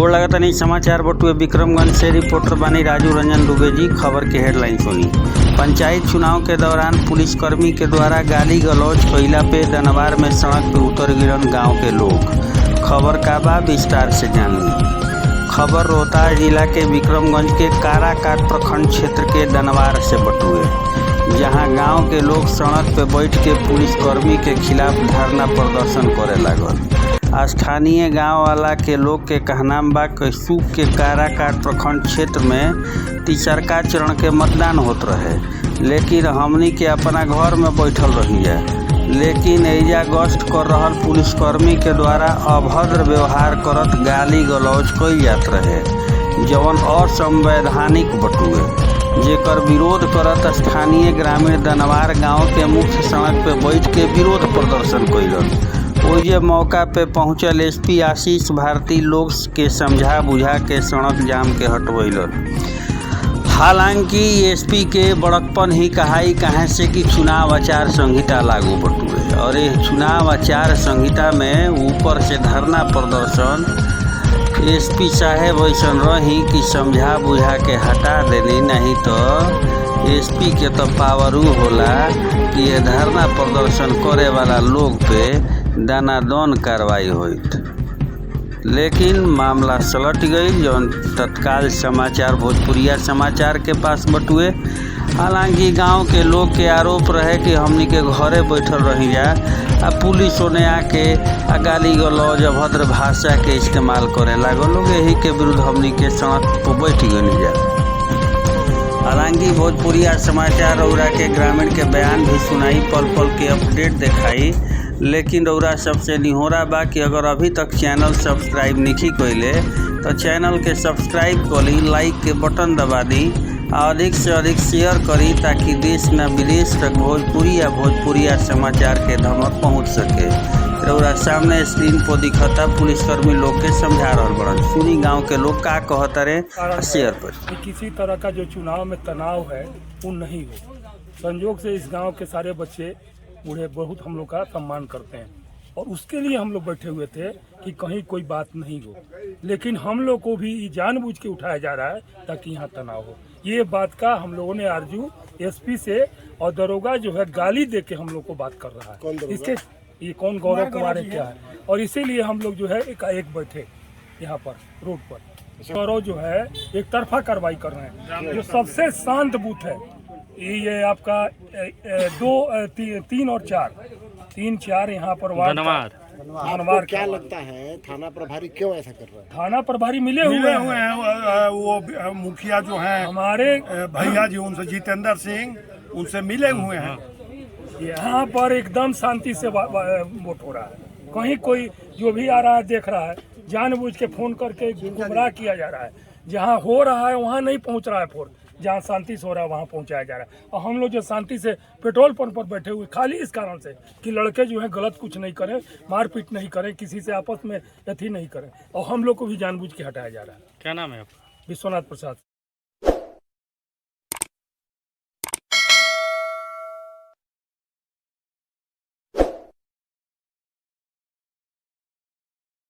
गोड़ लगतनी समाचार बटुए विक्रमगंज से रिपोर्टर बानी राजू रंजन दुबे जी। खबर के हेडलाइन सुनी। पंचायत चुनाव के दौरान पुलिसकर्मी के द्वारा गाली गलौज कइला पे दनवार में सड़क पे उतर गिरन गांव के लोग। खबर का बा विस्तार से जानी। खबर रोहतास जिला के विक्रमगंज के काराकाट प्रखंड क्षेत्र के दनवार से बटुए, जहां गांव के लोग सड़क पे बैठ के पुलिसकर्मी के खिलाफ धरना प्रदर्शन करे लागल। स्थानीय गांव वाला के लोग के कहना बा कि सूख के काराकाट प्रखंड क्षेत्र में तीसरका चरण के मतदान होत रहे, लेकिन हमनी के अपना घर में बैठल रही है। लेकिन एजा गश्त कर रहल पुलिसकर्मी के द्वारा अभद्र व्यवहार करत गाली गलौज कइल जात रहे, जवन असंवैधानिक बटुए, जेकर विरोध करत स्थानीय ग्रामीण दनवार गांव के मुख्य सड़क पे बैठ के विरोध प्रदर्शन कइलन। ओजे मौका पे पहुंचल एसपी आशीष भारती लोग के समझा बुझा के सड़क जाम के हटवैलन। हालांकि एसपी के बड़कपन ही कहे से कि चुनाव आचार संहिता लागू बटुए, और ये चुनाव आचार संहिता में ऊपर से धरना प्रदर्शन एसपी साहेब ऐसा रही कि समझा बुझा के हटा देनी, नहीं तो एसपी के तो पावरू होला कि ये धरना प्रदर्शन करे वाला लोग पे दानादन कार्रवाई होइत। लेकिन मामला सलट गई, जौन तत्काल समाचार भोजपुरिया समाचार के पास बटुए। हालांकि गांव के लोग के आरोप रहे कि हमनी के घरे बैठल रही जा, आ पुलिस ओने आके गाली गलौज अभद्र भाषा के इस्तेमाल करे लागल। लोग यही के विरुद्ध हमनी के सड़क पर बैठ गई जा। हालांकि भोजपुरिया समाचार रौरा के ग्रामीण के बयान भी सुनाई, पल पल के अपडेट दिखाई। लेकिन रौरा सबसे निहोरा बा कि अगर अभी तक चैनल सब्सक्राइब नहीं कइले तो चैनल के सब्सक्राइब करी, लाइक के बटन दबा दी, अधिक से अधिक शेयर करी, ताकि देश न विदेश तक भोजपुरिया समाचार के धमक पहुंच सके। रौरा सामने स्क्रीन पर दिखता पुलिसकर्मी लोग के समझा रहल बड़न। सुनी गांव के लोग का कहता रे शेयर पर। किसी तरह का जो चुनाव में तनाव है वो नहीं हो। संयोग से इस गांव के सारे बच्चे बूढ़े बहुत हम लोग का सम्मान करते हैं, और उसके लिए हम लोग बैठे हुए थे कि कहीं कोई बात नहीं हो। लेकिन हम लोग को भी जानबूझ के उठाया जा रहा है ताकि यहाँ तनाव हो। ये बात का हम लोगों ने आरजू एसपी से, और दरोगा जो है गाली दे के हम लोग को बात कर रहा है। इसके ये कौन गौरव कुमार है क्या है, और इसीलिए हम लोग जो है एक बैठे यहाँ पर रोड पर। गौरव जो है एक तरफा कार्रवाई कर रहे हैं। जो सबसे शांत बूथ है ये आपका 3 और 4 यहाँ पर आपको क्या लगता है थाना प्रभारी क्यों ऐसा कर रहा है? थाना प्रभारी मिले हुए हैं वो मुखिया जो हैं हमारे भैया जी, उनसे जितेंद्र सिंह, उनसे मिले हुए हैं। यहाँ पर एकदम शांति से वोट हो रहा है। कहीं कोई जो भी आ रहा है देख रहा है, जानबूझ के फोन करके गुमराह किया जा रहा है। जहाँ हो रहा है वहाँ नहीं पहुँच रहा है फोन, जहाँ शांति से हो रहा है वहाँ पहुँचाया जा रहा है। और हम लोग जो शांति से पेट्रोल पंप पर बैठे हुए खाली इस कारण से कि लड़के जो है गलत कुछ नहीं करें, मारपीट नहीं करें, किसी से आपस में अथी नहीं करें, और हम लोग को भी जानबूझ के हटाया जा रहा है। क्या नाम है आपका? विश्वनाथ प्रसाद।